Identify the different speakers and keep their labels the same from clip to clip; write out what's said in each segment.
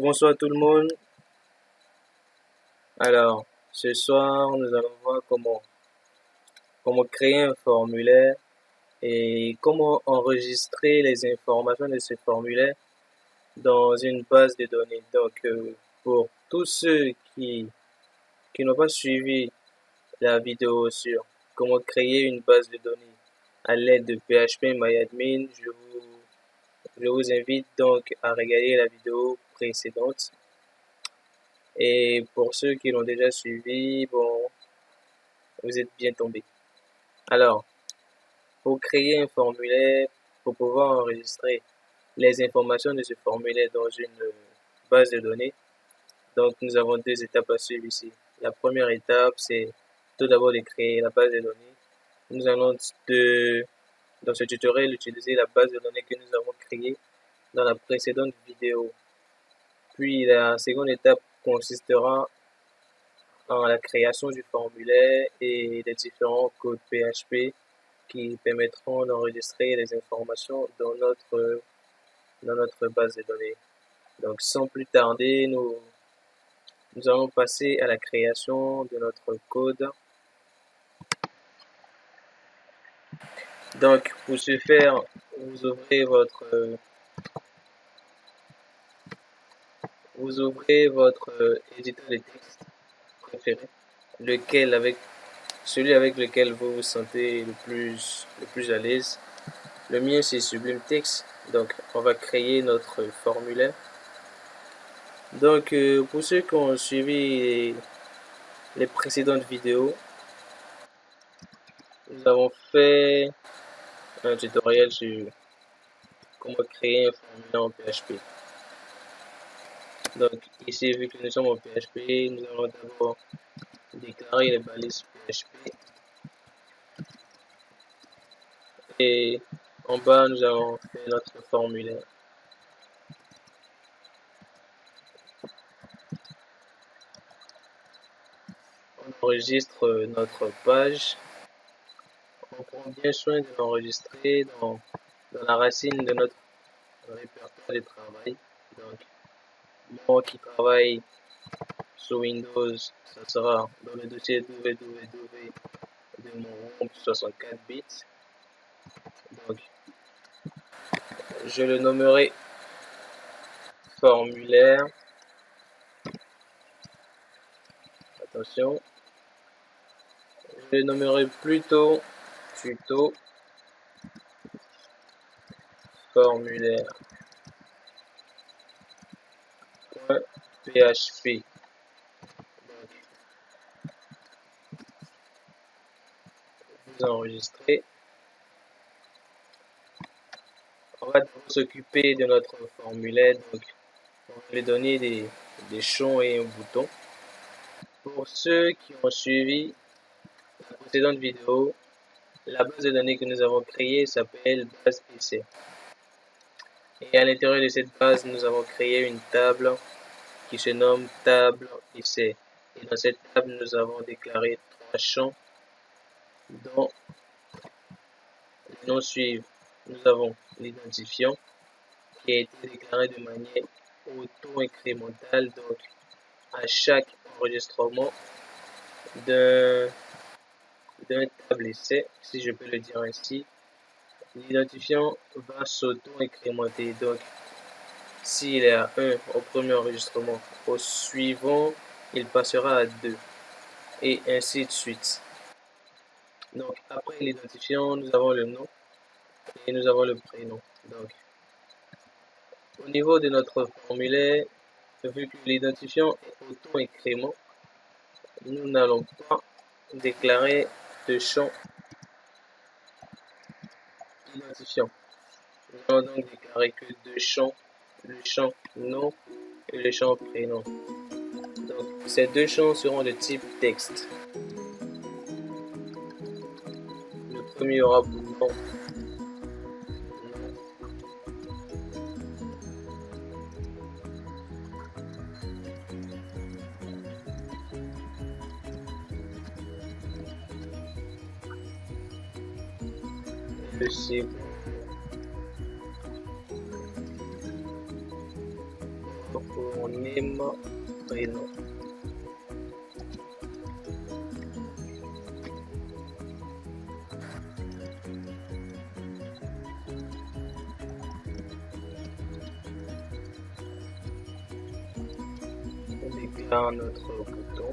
Speaker 1: Bonsoir tout le monde. Alors, ce soir, nous allons voir comment créer un formulaire et comment enregistrer les informations de ce formulaire dans une base de données. Donc, pour tous ceux qui n'ont pas suivi la vidéo sur comment créer une base de données à l'aide de PHP-MyAdmin, je vous invite donc à regarder la vidéo précédente. Et pour ceux qui l'ont déjà suivi, bon, vous êtes bien tombés. Alors, pour créer un formulaire, pour pouvoir enregistrer les informations de ce formulaire dans une base de données, donc nous avons deux étapes à suivre ici. La première étape, c'est tout d'abord de créer la base de données. Nous allons dans ce tutoriel utiliser la base de données que nous avons créée dans la précédente vidéo. Puis la seconde étape consistera en la création du formulaire et des différents codes PHP qui permettront d'enregistrer les informations dans notre base de données. Donc sans plus tarder, nous allons passer à la création de notre code. Donc pour ce faire, vous ouvrez votre éditeur de texte préféré, celui avec lequel vous vous sentez le plus à l'aise. Le mien c'est Sublime Text, donc on va créer notre formulaire. Donc pour ceux qui ont suivi les précédentes vidéos, nous avons fait un tutoriel sur comment créer un formulaire en PHP. Donc ici, vu que nous sommes en PHP, nous allons d'abord déclarer les balises PHP. Et en bas, nous allons faire notre formulaire. On enregistre notre page. On prend bien soin de l'enregistrer dans la racine de notre répertoire de travail. Donc, moi qui travaille sur Windows, ça sera dans le dossier www de mon ROM 64 bits. Donc, je le nommerai formulaire. Attention, je le nommerai plutôt tuto formulaire .php. Vous enregistrez. On va s'occuper de notre formulaire, donc on va lui donner des champs et un bouton. Pour ceux qui ont suivi la précédente vidéo, la base de données que nous avons créée s'appelle base essai. Et à l'intérieur de cette base, nous avons créé une table qui se nomme table essai. Et dans cette table, nous avons déclaré trois champs dont les noms suivent. Nous avons l'identifiant qui a été déclaré de manière auto-incrémentale, donc à chaque enregistrement d'un table essai, si je peux le dire ainsi, l'identifiant va s'auto-incrémenter. Donc, s'il est à 1 au premier enregistrement, au suivant, il passera à 2, et ainsi de suite. Donc, après l'identifiant, nous avons le nom et nous avons le prénom. Donc, au niveau de notre formulaire, vu que l'identifiant est auto-incrément, nous n'allons pas déclarer de champ identifiant. Nous allons donc déclarer que deux champs, le champ nom et le champ prénom. Donc, ces deux champs seront de type texte. Le premier aura pour nom le second pour notre prénom. On déclare notre bouton.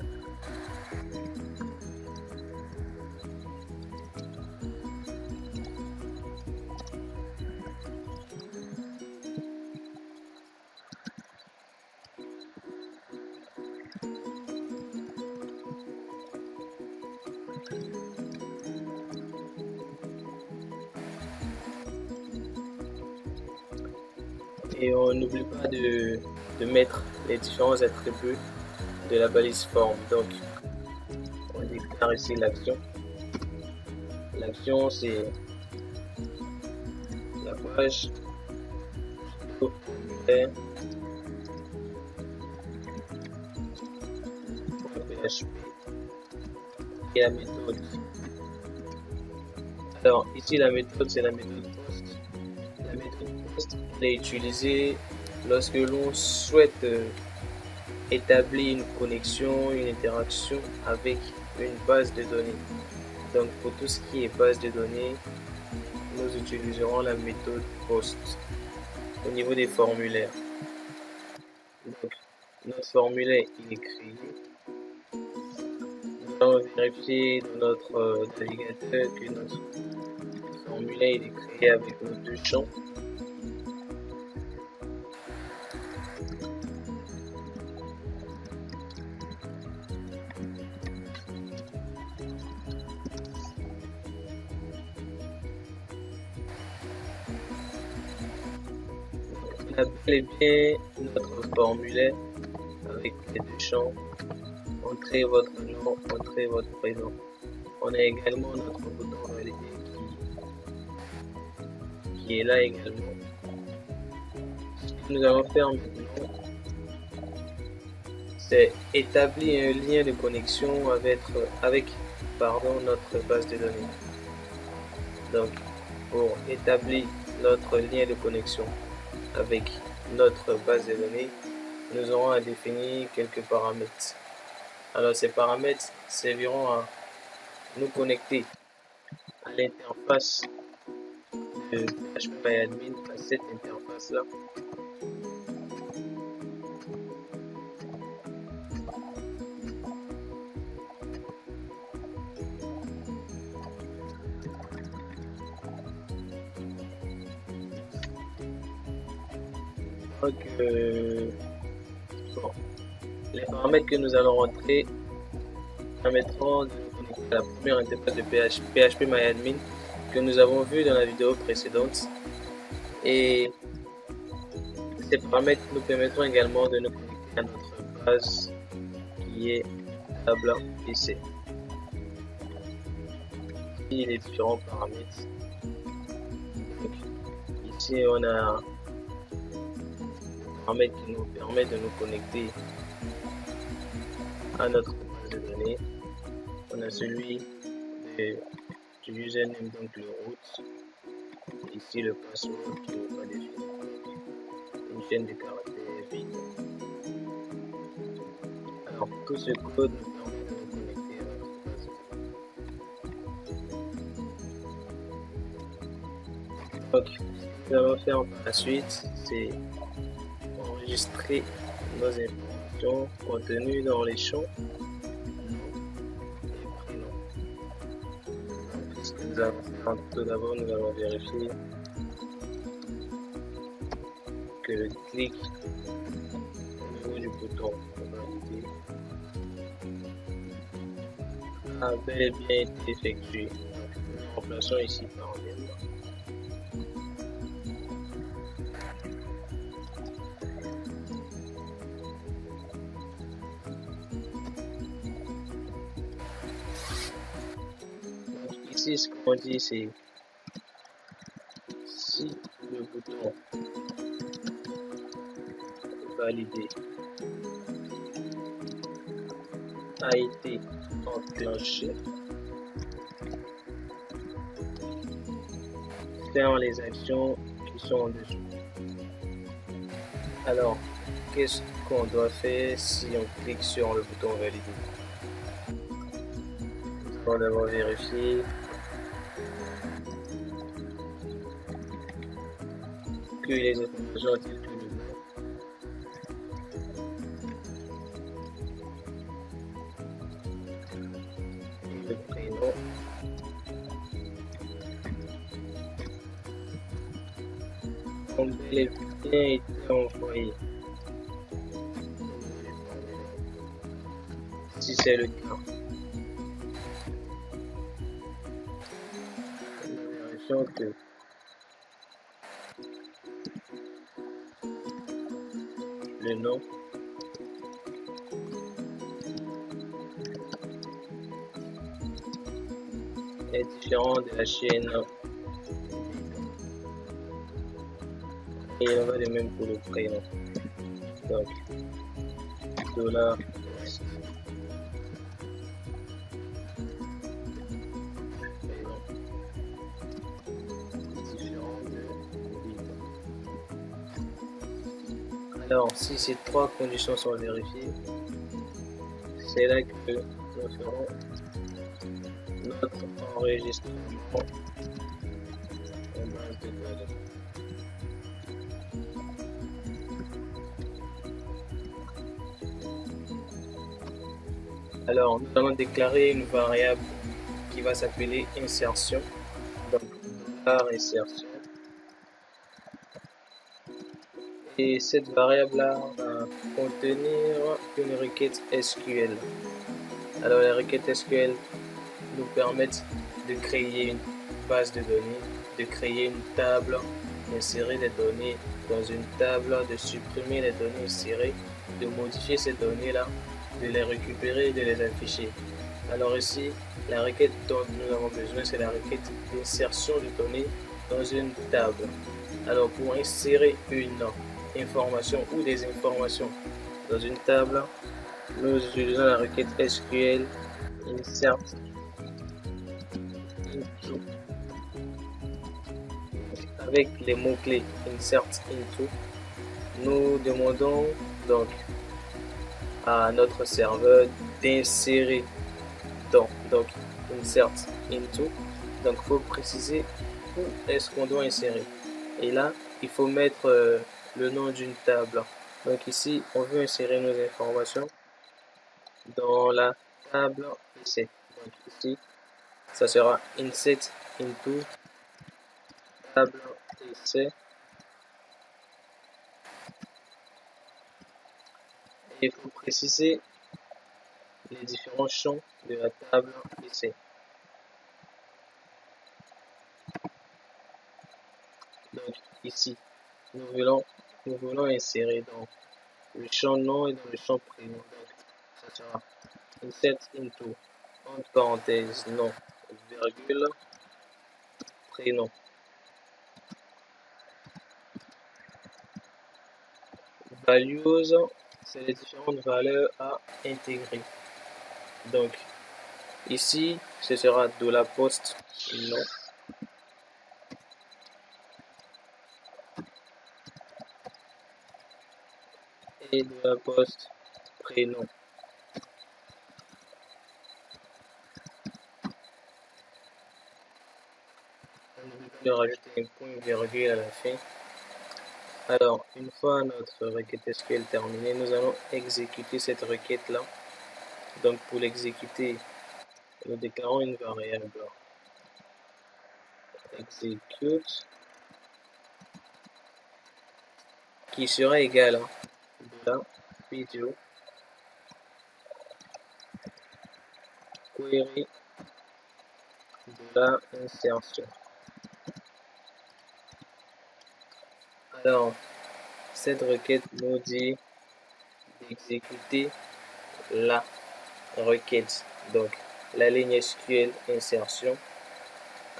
Speaker 1: Et on n'oublie pas de mettre les différents attributs de la balise forme. Donc, on déclare ici l'action. L'action, c'est la page, formulaire, PHP et la méthode. Alors, ici, la méthode, c'est la méthode post. La méthode post, elle est utilisée lorsque l'on souhaite établir une connexion, une interaction avec une base de données. Donc, pour tout ce qui est base de données, nous utiliserons la méthode post au niveau des formulaires. Donc, notre formulaire il est créé. Nous allons vérifier dans notre navigateur que notre formulaire il est créé avec nos deux champs. On a bel et bien notre formulaire avec les deux champs. Entrez votre nom, entrez votre prénom. On a également notre bouton valider qui est là également. Ce que nous allons faire maintenant, c'est établir un lien de connexion avec notre base de données. Donc, pour établir notre lien de connexion avec notre base de données, nous aurons à définir quelques paramètres. Alors, ces paramètres serviront à nous connecter à l'interface de PHP-MyAdmin, à cette interface-là. Donc, bon, les paramètres que nous allons rentrer permettront de nous connecter à la première interface de PHP-MyAdmin que nous avons vu dans la vidéo précédente. Et ces paramètres nous permettront également de nous connecter à notre base qui est Tableau PC. Ici, les différents paramètres. Donc, ici, on a paramètres qui nous permettent de nous connecter à notre base de données. On a celui du username, donc le root. Ici le password qui n'est pas défini. Une chaîne de caractères vide. Alors tout ce code nous permet de nous connecter à notre base de données. Donc ce que nous allons faire par la suite, c'est enregistrer nos informations contenues dans les champs nom et prénom. Donc, ce que nous allons faire, tout d'abord, nous allons vérifier que le clic au niveau du bouton valider a bel et bien été effectué. Nous remplaçons ici par bien. Ici, ce qu'on dit, c'est si le bouton validé a été enclenché, faire les actions qui sont en dessous. Alors, qu'est-ce qu'on doit faire si on clique sur le bouton valider. On va d'abord vérifier que les informations ont été utilisées. Le prénom. Ont bel et bien été envoyés. Si c'est le cas, nous vérifions que le nom est différent de la chaîne et il en va de même pour le prénom. Donc, dollar prénom différent de Vito. Alors, si ces trois conditions sont vérifiées, c'est là que nous ferons notre enregistrement en base de données. Alors, nous allons déclarer une variable qui va s'appeler insertion. Donc, $insertion. Et cette variable-là va contenir une requête SQL. Alors, les requêtes SQL nous permettent de créer une base de données, de créer une table, d'insérer des données dans une table, de supprimer les données insérées, de modifier ces données-là, de les récupérer et de les afficher. Alors ici, la requête dont nous avons besoin, c'est la requête d'insertion de données dans une table. Alors pour insérer une information ou des informations dans une table, nous utilisons la requête SQL insert into avec les mots-clés insert into. Nous demandons donc à notre serveur d'insérer dans, donc insert into. Donc il faut préciser où est-ce qu'on doit insérer. Et là, il faut mettre le nom d'une table. Donc ici, on veut insérer nos informations dans la table ici. Donc ici, ça sera insert into table ici. Et il faut préciser les différents champs de la table ici. Donc ici, nous voulons insérer dans le champ nom et dans le champ prénom. Donc ça sera insert into, entre parenthèses, nom, virgule, prénom. Values, c'est les différentes valeurs à intégrer. Donc ici, ce sera $post nom. Et $post prénom. On oublie de rajouter un point virgule à la fin. Alors, une fois notre requête SQL terminée, nous allons exécuter cette requête-là. Donc, pour l'exécuter, nous déclarons une variable execute qui sera égale à la vidéo query de la insertion. Alors, cette requête nous dit d'exécuter la requête, donc la ligne SQL insertion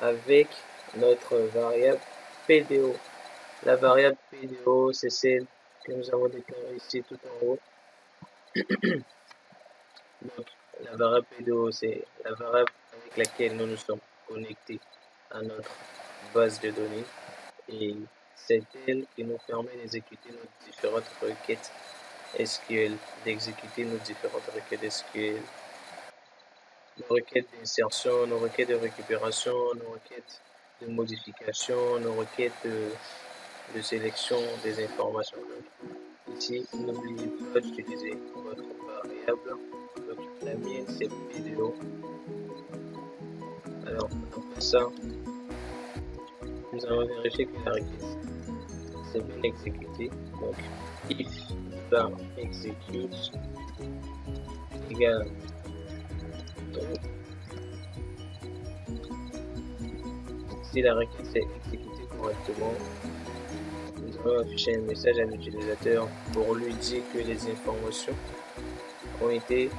Speaker 1: avec notre variable PDO. La variable PDO, c'est celle que nous avons déclarée ici tout en haut. Donc, la variable PDO, c'est la variable avec laquelle nous nous sommes connectés à notre base de données. Et c'est elle qui nous permet d'exécuter nos différentes requêtes SQL, d'exécuter nos différentes requêtes SQL, nos requêtes d'insertion, nos requêtes de récupération, nos requêtes de modification, nos requêtes de sélection des informations. Ici, n'oubliez pas d'utiliser votre variable. Donc, la mienne, c'est vidéo. Alors, après ça, nous allons vérifier que la requête c'est bien exécutée. Donc, if var execute égale si la requête s'est exécutée correctement, nous allons afficher un message à l'utilisateur pour lui dire que les informations ont été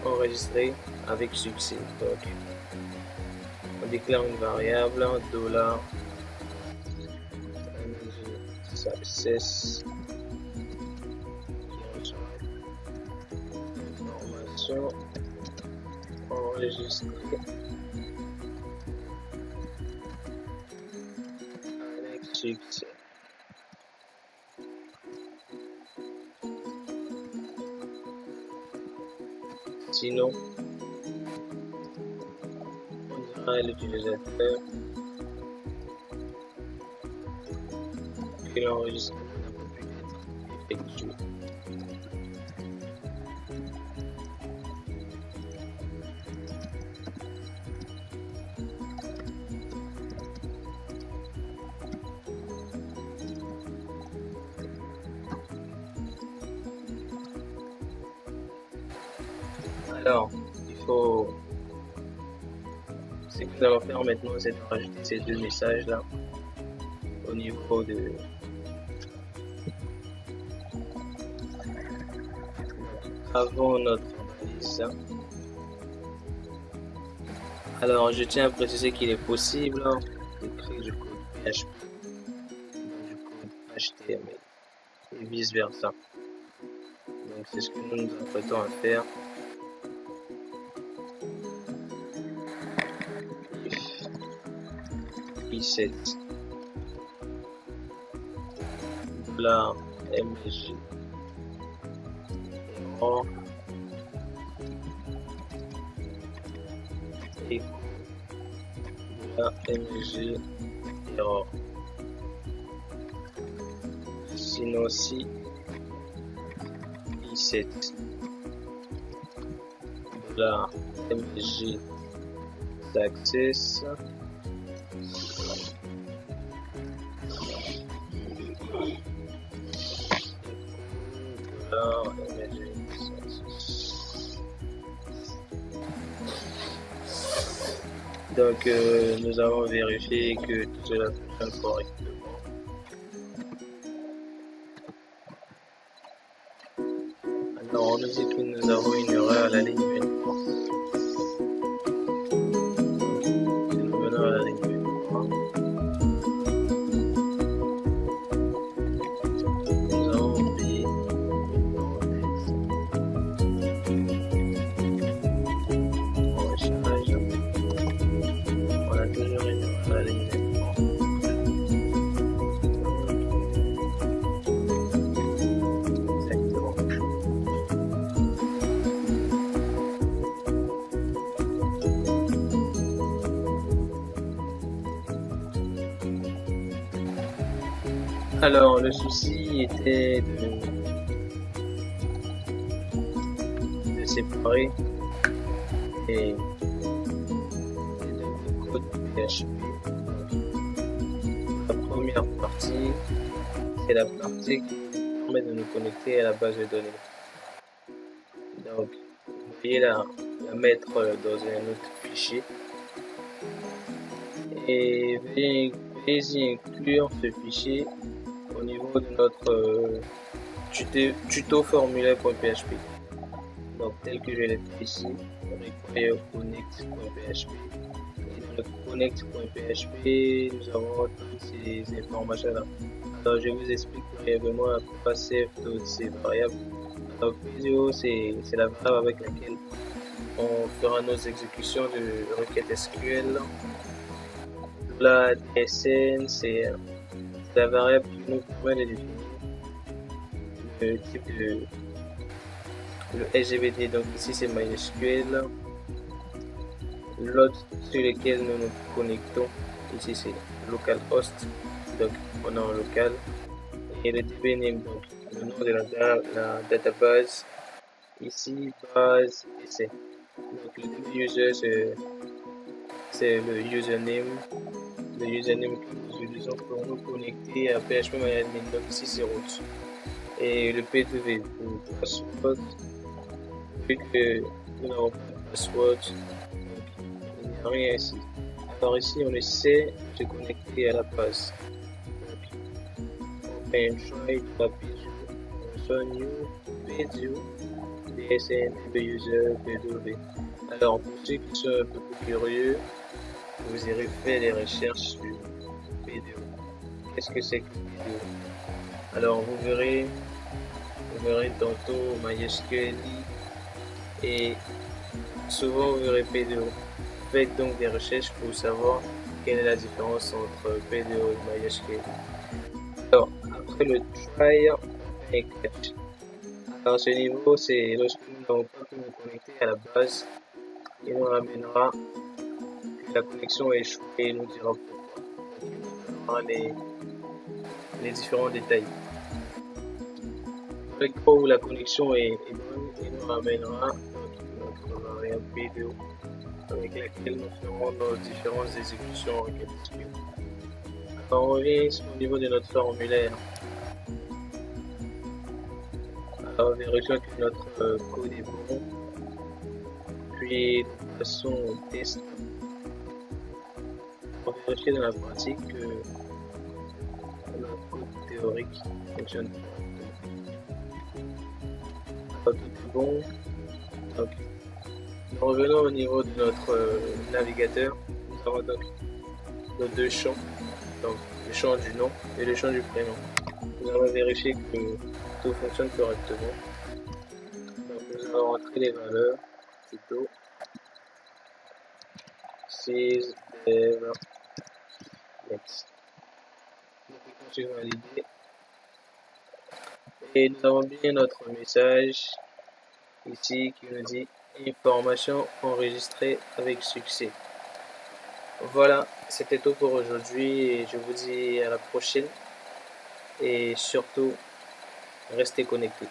Speaker 1: enregistrées avec succès. Donc, on déclare une variable $success qui reçoit l'information enregistrée avec succès. Sinon, on dira à l'utilisateur que l'enregistrement n'a pas pu être effectué. Alors, ce que nous allons faire maintenant, c'est de rajouter ces deux messages là au niveau de avant notre analyse. Alors, je tiens à préciser qu'il est possible d'écrire du code PHP, du code HTML et vice versa. Donc, c'est ce que nous nous apprêtons à faire. Reset $mg error et $mg error. Sinon, si reset $mg success donc nous allons vérifier que tout cela fonctionne correctement. Alors on nous dit que nous avons une erreur à la ligne 23. Nous venons à la ligne 23. Nous avons oublié une parenthèse. On recharge. On a toujours une erreur à la ligne 23. Exactement. Alors, le souci était de séparer les deux codes PHP. La première partie, c'est la partie qui permet de nous connecter à la base de données. Donc, vous voyez la mettre dans un autre fichier et veuillez y inclure ce fichier au niveau de notre tuto formulaire.php. Donc tel que je l'ai fait ici, require connect.php. Et dans le connect.php, nous avons toutes ces informations là. Alors je vous explique brièvement à quoi servent toutes ces variables. Donc vidéo, c'est la variable avec laquelle on fera nos exécutions de requêtes SQL. La DSN, c'est la variable qui nous permet de définir le type de le SGBD. Donc ici c'est MySQL. L'autre sur lequel nous nous connectons, ici c'est localhost, donc on est en local. Et le DB name, donc le nom de la database, ici base essai. Donc le DB user c'est le username que nous utilisons pour nous connecter à PHPMyAdmin. Donc ici c'est route. Et le P2V pour password, vu que nous n'avons pas de password, il n'y a rien ici. Alors ici on essaie de se connecter à la base. On fait un try de la page, on soit new page, DSN, user, P2V. Alors pour ceux qui sont un peu plus curieux, vous irez faire des recherches sur PDO. Qu'est-ce que c'est que PDO? Alors vous verrez tantôt MySQL et souvent vous verrez PDO. Faites donc des recherches pour savoir quelle est la différence entre PDO et MySQL. Alors après le try et catch. Alors ce niveau c'est lorsque nous n'avons pas pu nous connecter à la base, il nous ramènera que la connexion est échouée et il nous dira pourquoi. Donc, il nous donnera les différents détails. Dans le cas où la connexion est bonne, il nous ramènera notre variable PDO avec laquelle nous ferons nos différentes exécutions en SQL. Alors on revient ici au niveau de notre formulaire. Alors vérifions que notre code est bon. Puis nous passons au test pour vérifier dans la pratique que notre code théorique fonctionne correctement. Tout est bon. Donc, nous revenons au niveau de notre navigateur. Nous avons donc nos deux champs, donc le champ du nom et le champ du prénom. Nous allons vérifier que tout fonctionne correctement. Donc nous allons rentrer les valeurs plutôt 6 dev next. Nous cliquons sur valider et nous avons bien notre message ici qui nous dit information enregistrée avec succès. Voilà, c'était tout pour aujourd'hui et je vous dis à la prochaine et surtout restez connectés.